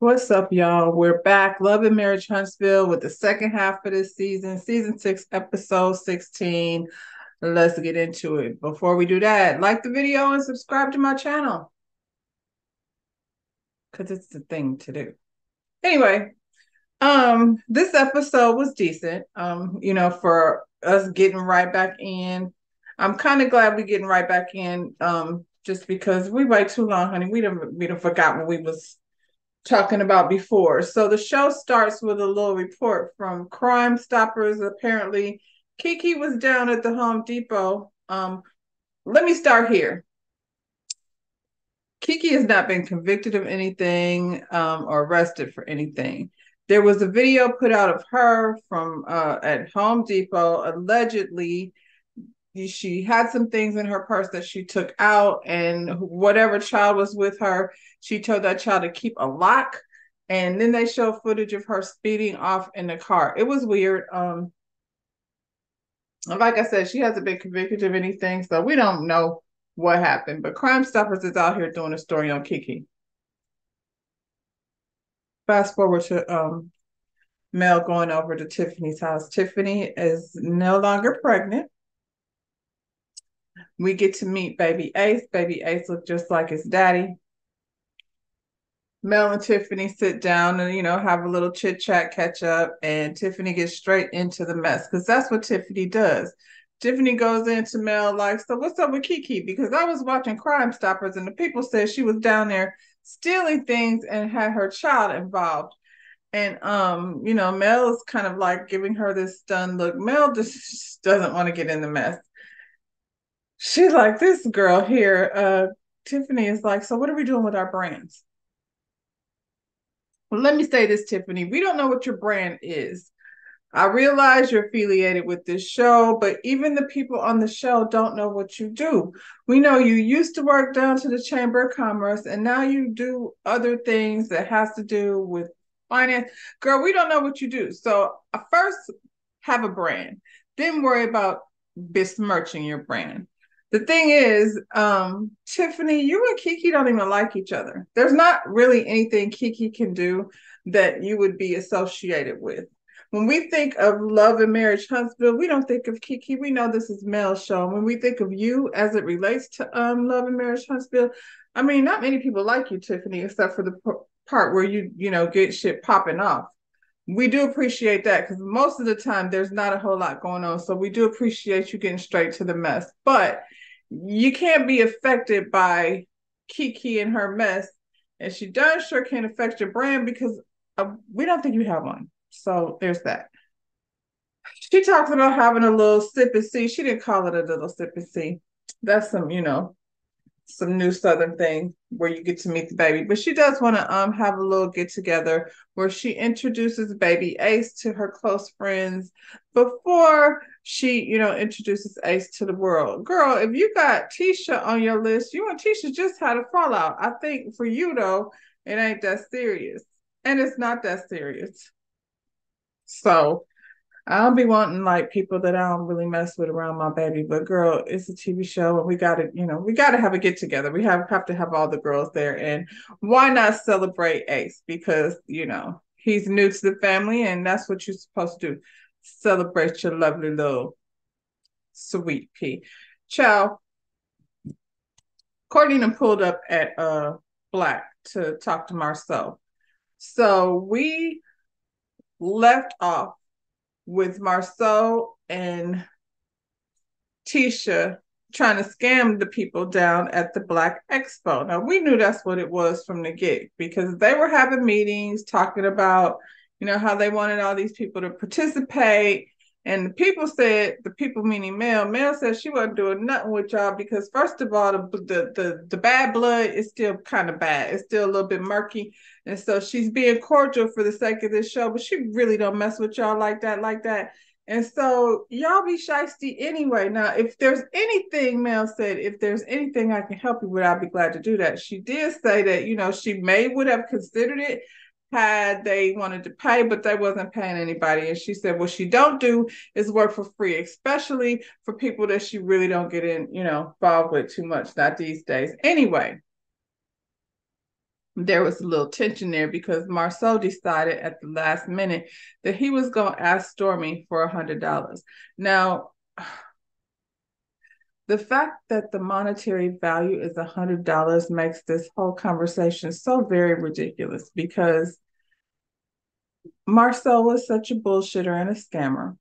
What's up, y'all? We're back. Love and Marriage Huntsville with the second half of this season, season 6, episode 16. Let's get into it. Before we do that, like the video and subscribe to my channel because it's the thing to do. Anyway, this episode was decent. For us getting right back in. I'm kind of glad we're getting right back in. Just because we wait too long, honey. We don't forgot what we was talking about before. So the show starts with a little report from Crime Stoppers. Apparently, Kiki was down at the Home Depot. Let me start here. Kiki has not been convicted of anything or arrested for anything. There was a video put out of her from at Home Depot. Allegedly, she had some things in her purse that she took out, and whatever child was with her, she told that child to keep a lock. And then they show footage of her speeding off in the car. It was weird. Like I said, she hasn't been convicted of anything, so we don't know what happened. But Crime Stoppers is out here doing a story on Kiki. Fast forward to Mel going over to Tiffany's house. Tiffany is no longer pregnant. We get to meet baby Ace. Baby Ace looked just like his daddy. Mel and Tiffany sit down and, have a little chit chat, catch up, and Tiffany gets straight into the mess because that's what Tiffany does. Tiffany goes into Mel like, so what's up with Kiki? Because I was watching Crime Stoppers and the people said she was down there stealing things and had her child involved. And Mel is kind of like giving her this stunned look. Mel just doesn't want to get in the mess. She's like, this girl here, Tiffany is like, so what are we doing with our brands? Well, let me say this, Tiffany. We don't know what your brand is. I realize you're affiliated with this show, but even the people on the show don't know what you do. We know you used to work down to the Chamber of Commerce, and now you do other things that has to do with finance. Girl, we don't know what you do. So first, have a brand. Then worry about besmirching your brand. The thing is, Tiffany, you and Kiki don't even like each other. There's not really anything Kiki can do that you would be associated with. When we think of Love and Marriage Huntsville, we don't think of Kiki. We know this is Mel's show. When we think of you as it relates to Love and Marriage Huntsville, I mean, not many people like you, Tiffany, except for the part where you get shit popping off. We do appreciate that because most of the time there's not a whole lot going on. So we do appreciate you getting straight to the mess. But you can't be affected by Kiki and her mess. And she darn sure can't affect your brand because we don't think you have one. So there's that. She talks about having a little sip and see. She didn't call it a little sip and see. That's some new Southern thing where you get to meet the baby. But she does want to have a little get together where she introduces baby Ace to her close friends before she, introduces Ace to the world. Girl, if you got Tisha on your list, you and Tisha just had a fallout. I think for you though, it ain't that serious. And it's not that serious. So I'll be wanting like people that I don't really mess with around my baby. But girl, it's a TV show and we gotta have a get together. We have to have all the girls there. And why not celebrate Ace? Because, he's new to the family and that's what you're supposed to do. Celebrate your lovely little sweet pea. Ciao. Courtney pulled up at Black to talk to Marcel. So we left off with Marceau and Tisha trying to scam the people down at the Black Expo. Now, we knew that's what it was from the get because they were having meetings talking about, how they wanted all these people to participate. And the people meaning Mel said she wasn't doing nothing with y'all because first of all, the bad blood is still kind of bad. It's still a little bit murky. And so she's being cordial for the sake of this show, but she really don't mess with y'all like that. And so y'all be shiesty anyway. Now, if there's anything, Mel said, if there's anything I can help you with, I'll be glad to do that. She did say that, she would have considered it had they wanted to pay, but they wasn't paying anybody. And she said, what she don't do is work for free, especially for people that she really don't get involved with too much, not these days. Anyway, there was a little tension there because Marcel decided at the last minute that he was going to ask Stormy for $100. Now, the fact that the monetary value is $100 makes this whole conversation so very ridiculous because Marcel was such a bullshitter and a scammer.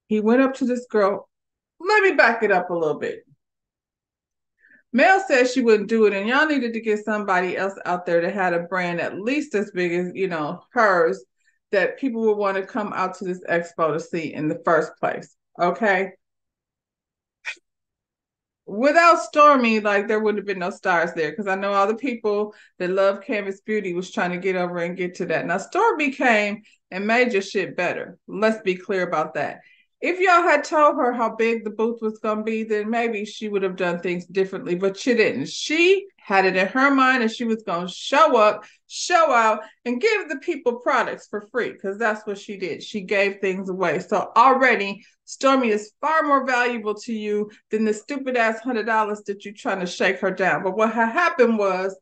He went up to this girl. Let me back it up a little bit. Mel said she wouldn't do it, and y'all needed to get somebody else out there that had a brand at least as big as, hers, that people would want to come out to this expo to see in the first place. Okay. Without Stormy, like there wouldn't have been no stars there because I know all the people that love Canvas Beauty was trying to get over and get to that. Now, Stormy came and made your shit better. Let's be clear about that. If y'all had told her how big the booth was going to be, then maybe she would have done things differently, but she didn't. She had it in her mind and she was going to show up, show out, and give the people products for free because that's what she did. She gave things away. So already, Stormy is far more valuable to you than the stupid ass $100 that you're trying to shake her down. But what had happened was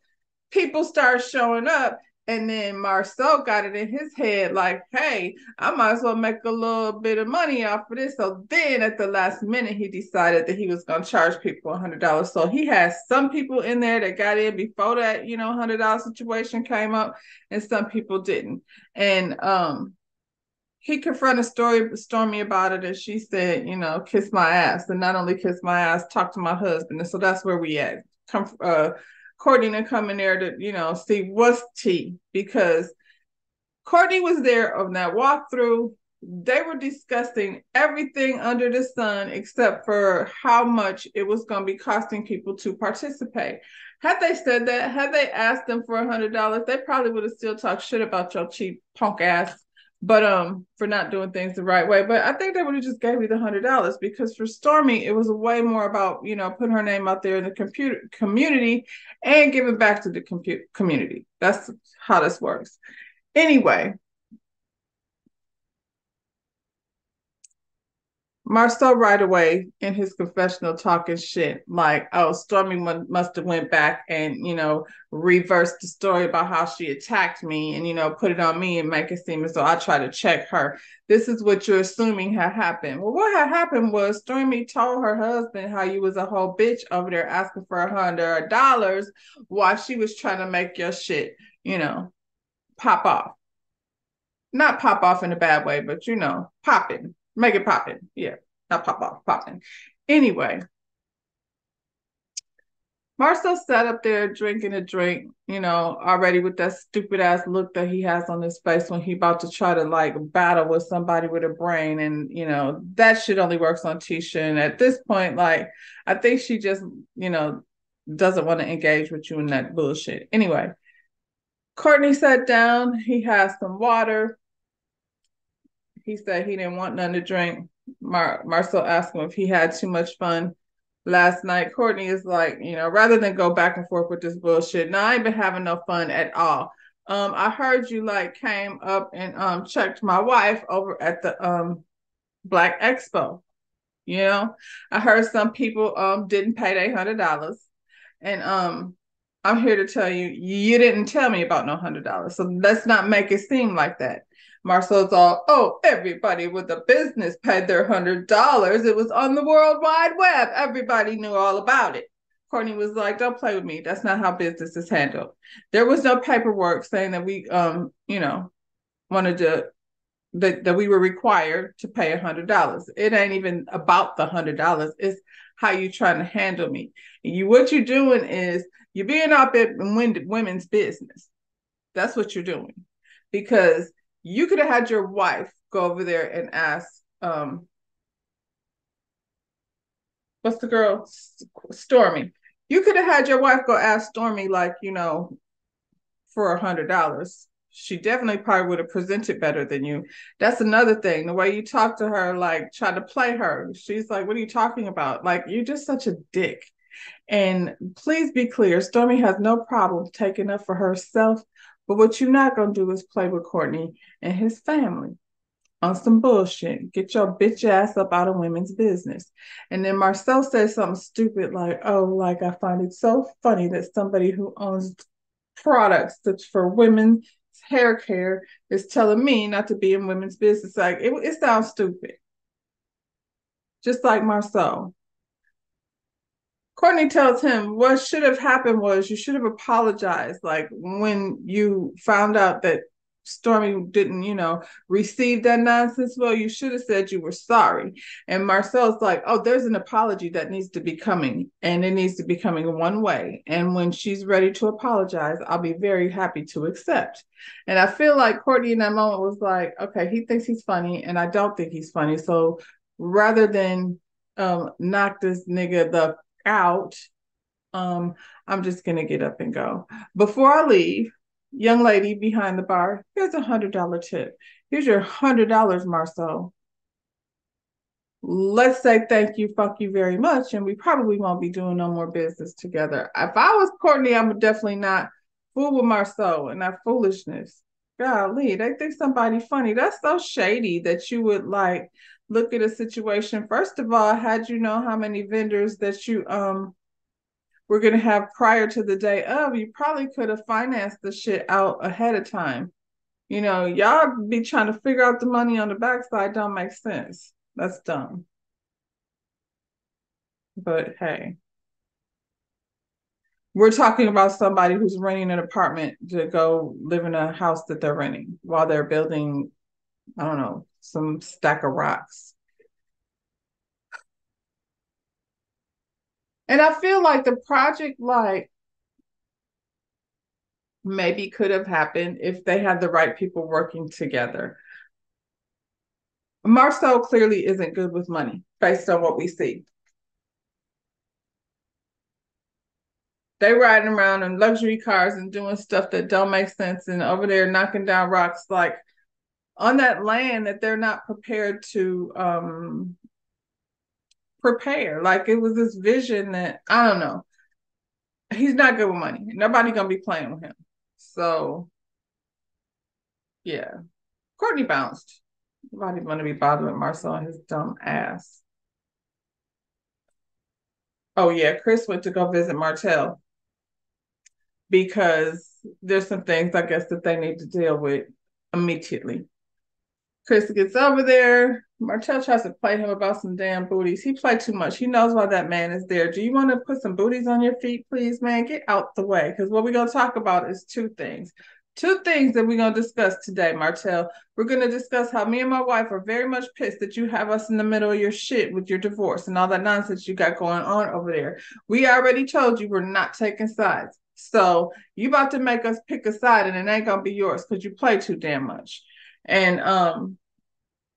people started showing up. And then Marcel got it in his head like, hey, I might as well make a little bit of money off of this. So then at the last minute, he decided that he was going to charge people $100. So he has some people in there that got in before that, $100 situation came up, and some people didn't. And he confronted Stormy about it, and she said, kiss my ass. And not only kiss my ass, talk to my husband. And so that's where we at. Courtney to come in there to, see what's tea, because Courtney was there on that walkthrough. They were discussing everything under the sun except for how much it was going to be costing people to participate. Had they said that, had they asked them for $100, they probably would have still talked shit about your cheap punk ass, but for not doing things the right way. But I think they would have just gave you the $100 because for Stormy, it was way more about, putting her name out there in the community and giving back to the community. That's how this works. Anyway, Marcel right away in his confessional talking shit like, oh, Stormy must have went back and, reversed the story about how she attacked me and, put it on me and make it seem as though I tried to check her. This is what you're assuming had happened. Well, what had happened was Stormy told her husband how you was a whole bitch over there asking for $100 while she was trying to make your shit, pop off. Not pop off in a bad way, but, popping. Make it popping. Yeah. Not pop off, popping. Anyway, Marcel sat up there drinking a drink, already with that stupid ass look that he has on his face when he about to try to like battle with somebody with a brain. And, that shit only works on Tisha. And at this point, like, I think she just, doesn't want to engage with you in that bullshit. Anyway, Courtney sat down. He had some water. He said he didn't want none to drink. Marcel asked him if he had too much fun last night. Courtney is like, rather than go back and forth with this bullshit, no, I ain't been having no fun at all. I heard you like came up and checked my wife over at the Black Expo. I heard some people didn't pay their $100. And I'm here to tell you, you didn't tell me about no $100. So let's not make it seem like that. Marcel's all, oh, everybody with a business paid their $100. It was on the World Wide Web. Everybody knew all about it. Courtney was like, don't play with me. That's not how business is handled. There was no paperwork saying that we, wanted to, that we were required to pay $100. It ain't even about the $100. It's how you trying to handle me. What you're doing is you're being up in women's business. That's what you're doing. Because you could have had your wife go over there and ask, what's the girl? Stormy. You could have had your wife go ask Stormy, like, for $100. She definitely probably would have presented better than you. That's another thing. The way you talk to her, like, try to play her. She's like, what are you talking about? Like, you're just such a dick. And please be clear, Stormy has no problem taking up for herself. But what you're not going to do is play with Courtney and his family on some bullshit. Get your bitch ass up out of women's business. And then Marcel says something stupid like, oh, like I find it so funny that somebody who owns products that's for women's hair care is telling me not to be in women's business. Like it sounds stupid, just like Marcel. Courtney tells him what should have happened was you should have apologized. Like when you found out that Stormy didn't, receive that nonsense. Well, you should have said you were sorry. And Marcel's like, oh, there's an apology that needs to be coming, and it needs to be coming one way. And when she's ready to apologize, I'll be very happy to accept. And I feel like Courtney in that moment was like, okay, he thinks he's funny, and I don't think he's funny. So rather than knock this nigga the out, I'm just gonna get up and go. Before I leave, young lady behind the bar, here's $100 tip. Here's your $100, Marcel. Let's say thank you, fuck you very much, and we probably won't be doing no more business together. If I was Courtney, I would definitely not fool with Marcel and that foolishness. Golly, they think somebody funny. That's so shady that you would like look at a situation. First of all, had you know how many vendors that you were gonna have prior to the day of, you probably could have financed the shit out ahead of time. Y'all be trying to figure out the money on the backside don't make sense. That's dumb. But hey, we're talking about somebody who's renting an apartment to go live in a house that they're renting while they're building, I don't know, some stack of rocks. And I feel like the project, like, maybe could have happened if they had the right people working together. Marcel clearly isn't good with money based on what we see. They riding around in luxury cars and doing stuff that don't make sense, and over there knocking down rocks like on that land that they're not prepared to prepare. Like it was this vision that I don't know. He's not good with money. Nobody gonna be playing with him. So yeah, Courtney bounced. Nobody gonna be bothered with Marcel and his dumb ass. Oh yeah, Chris went to go visit Martell because there's some things I guess that they need to deal with immediately. Chris gets over there. Martell tries to play him about some damn booties. He played too much. He knows why that man is there. Do you want to put some booties on your feet, please, man? Get out the way. Because what we're going to talk about is two things. Two things that we're going to discuss today, Martell. We're going to discuss how me and my wife are very much pissed that you have us in the middle of your shit with your divorce and all that nonsense you got going on over there. We already told you we're not taking sides. So you about to make us pick a side and it ain't going to be yours because you play too damn much. And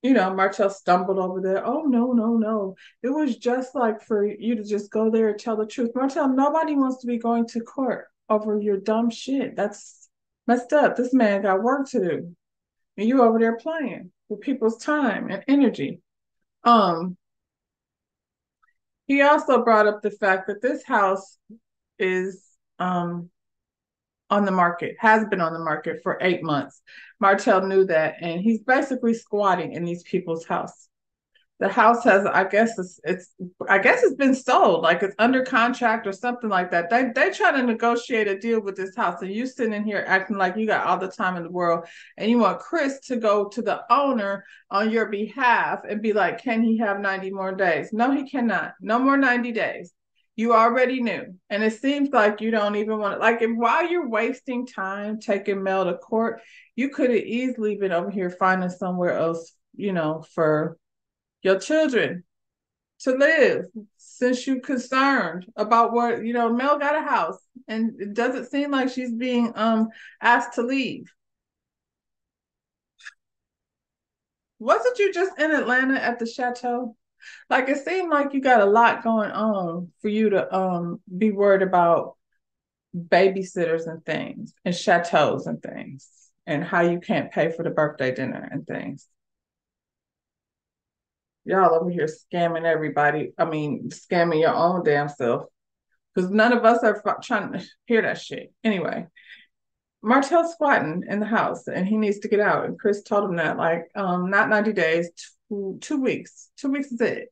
Martell stumbled over there. Oh no, no, no. It was just like for you to just go there and tell the truth. Martell, nobody wants to be going to court over your dumb shit. That's messed up. This man got work to do. And you over there playing with people's time and energy. Um, he also brought up the fact that this house is on the market, has been on the market for 8 months. Martell knew that, and he's basically squatting in these people's house. The house has, I guess it's been sold, like it's under contract or something like that. They try to negotiate a deal with this house, and you sitting in here acting like you got all the time in the world, and you want Chris to go to the owner on your behalf and be like, can he have 90 more days? No, he cannot. No more 90 days. You already knew. And it seems like you don't even want to, like, if while you're wasting time taking Mel to court, you could have easily been over here finding somewhere else, for your children to live, since you're concerned about what, Mel got a house and it doesn't seem like she's being asked to leave. Wasn't you just in Atlanta at the chateau? Like it seemed like you got a lot going on for you to be worried about babysitters and things and chateaus and things and how you can't pay for the birthday dinner and things. Y'all over here scamming everybody. I mean, scamming your own damn self. Because none of us are trying to hear that shit. Anyway, Martell's squatting in the house and he needs to get out. And Chris told him that, like, not 90 days, 2 weeks. 2 weeks is it.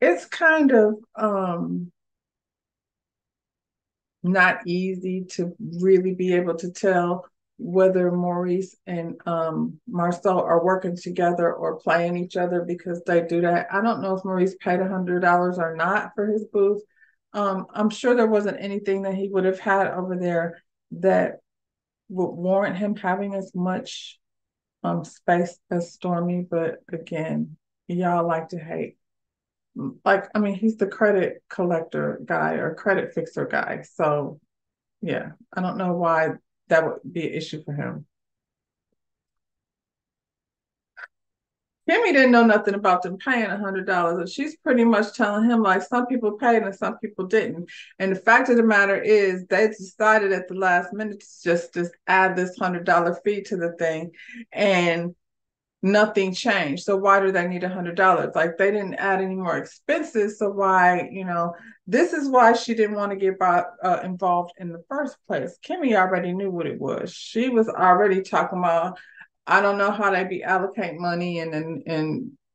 it's kind of not easy to really be able to tell whether Maurice and Marcel are working together or playing each other because they do that. I don't know if Maurice paid $100 or not for his booth. I'm sure there wasn't anything that he would have had over there that would warrant him having as much space as Stormy. But again, y'all like to hate. Like, I mean, he's the credit collector guy or credit fixer guy. So yeah, I don't know why that would be an issue for him. Kimmy didn't know nothing about them paying $100, and she's pretty much telling him like some people paid and some people didn't. And the fact of the matter is, they decided at the last minute to just add this $100 fee to the thing, and nothing changed. So why do they need $100? Like they didn't add any more expenses. So why, this is why she didn't want to get involved in the first place. Kimmy already knew what it was. She was already talking about, I don't know how they be allocate money and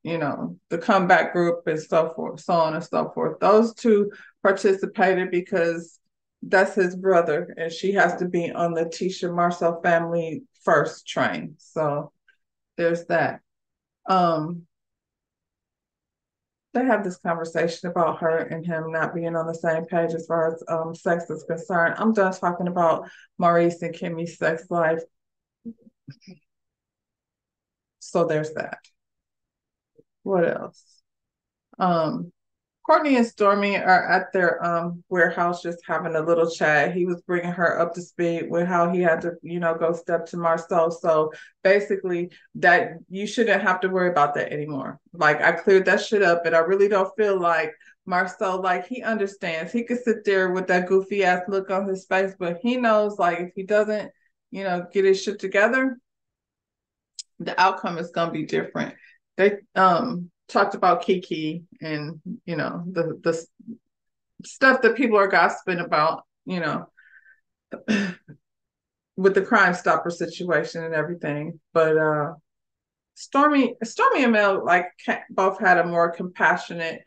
the comeback group and so forth, so on and so forth. Those two participated because that's his brother, and she has to be on the Tisha Marcel family first train. So there's that. Um, they have this conversation about her and him not being on the same page as far as sex is concerned. I'm done talking about Maurice and Kimmy's sex life. So there's that. What else? Um, Courtney and Stormy are at their warehouse just having a little chat. He was bringing her up to speed with how he had to, go step to Marcel. So basically, that you shouldn't have to worry about that anymore. Like I cleared that shit up, and I really don't feel like Marcel, like he understands. He could sit there with that goofy ass look on his face, but he knows like if he doesn't, get his shit together, the outcome is gonna be different. They talked about Kiki and the stuff that people are gossiping about, with the Crime Stopper situation and everything. But Stormy and Mel like both had a more compassionate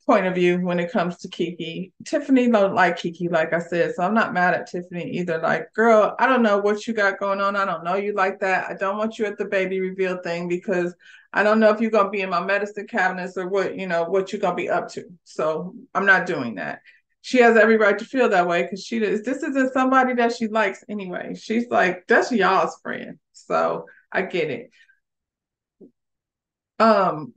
point of view when it comes to Kiki. Tiffany don't like Kiki, like I said, so I'm not mad at Tiffany either. Like, girl, I don't know what you got going on. I don't know you like that. I don't want you at the baby reveal thing because I don't know if you're gonna be in my medicine cabinets or what you're gonna be up to. So I'm not doing that. She has every right to feel that way because this isn't somebody that she likes anyway. She's like, that's y'all's friend. So I get it.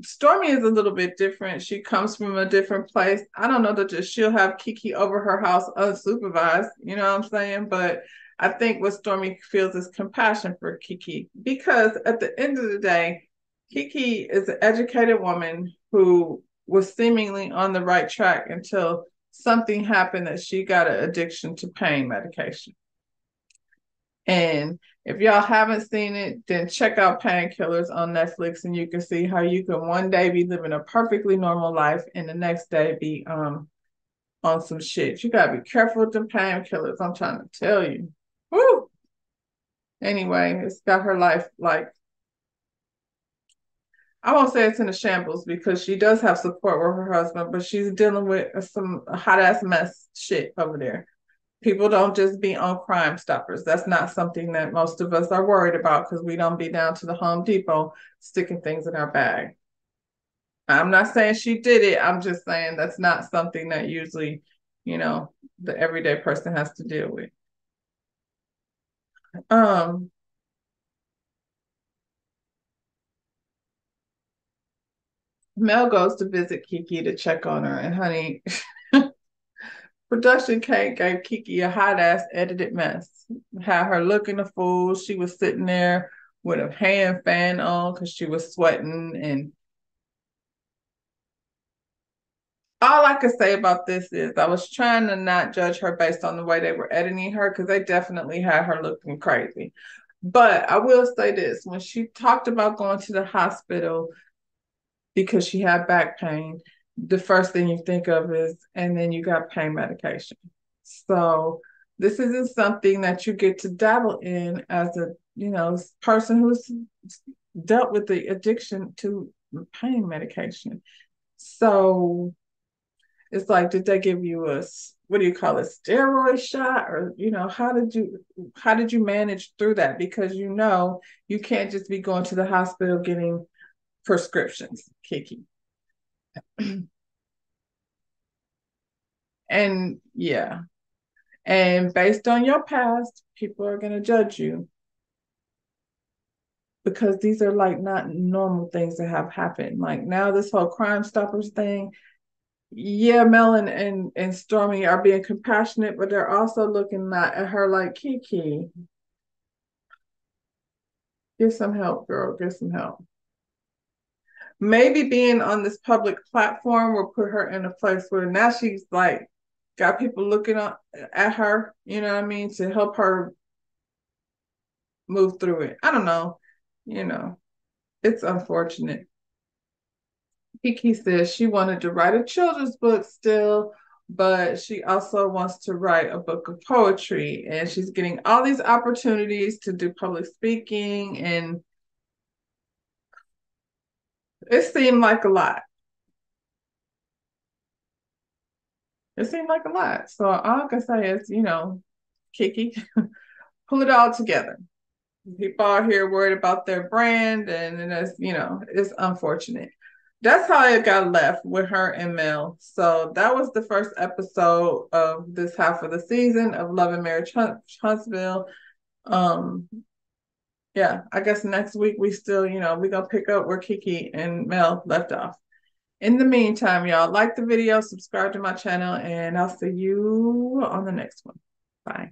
Stormy is a little bit different. She comes from a different place. I don't know that just she'll have Kiki over her house unsupervised, you know what I'm saying? But I think what Stormy feels is compassion for Kiki because at the end of the day, Kiki is an educated woman who was seemingly on the right track until something happened that she got an addiction to pain medication. And if y'all haven't seen it, then check out Painkillers on Netflix, and you can see how you can one day be living a perfectly normal life, and the next day be on some shit. You gotta be careful with them painkillers. I'm trying to tell you. Woo! Anyway, it's got her life like I won't say it's in a shambles because she does have support with her husband, but she's dealing with some hot ass mess shit over there. People don't just be on Crime Stoppers. That's not something that most of us are worried about because we don't be down to the Home Depot sticking things in our bag. I'm not saying she did it. I'm just saying that's not something that usually, the everyday person has to deal with. Um, Mel goes to visit Kiki to check on her, and honey, production cake gave Kiki a hot ass edited mess. Had her looking a fool. She was sitting there with a hand fan on because she was sweating. And all I could say about this is I was trying to not judge her based on the way they were editing her because they definitely had her looking crazy. But I will say this, when she talked about going to the hospital because she had back pain, the first thing you think of is, and then you got pain medication. So this isn't something that you get to dabble in as a, person who's dealt with the addiction to pain medication. So it's like, did they give you a, what do you call it, steroid shot? Or, how did you manage through that? Because you can't just be going to the hospital getting prescriptions, Kiki. And yeah. And based on your past, people are going to judge you because these are like not normal things that have happened. Like now, this whole Crime Stoppers thing, yeah, Mel and Stormy are being compassionate, but they're also looking at her like, Kiki, get some help, girl, get some help. Maybe being on this public platform will put her in a place where now she's like got people looking at her, you know what I mean, to help her move through it. I don't know, you know, it's unfortunate. Kiki says she wanted to write a children's book still, but she also wants to write a book of poetry. And she's getting all these opportunities to do public speaking. And it seemed like a lot. It seemed like a lot. So all I can say is, Kiki, pull it all together. People are here worried about their brand, and it's unfortunate. That's how it got left with her and Mel. So that was the first episode of this half of the season of Love and Marriage Huntsville. Um, yeah, I guess next week we still, we're gonna pick up where Kiki and Mel left off. In the meantime, y'all like the video, subscribe to my channel, and I'll see you on the next one. Bye.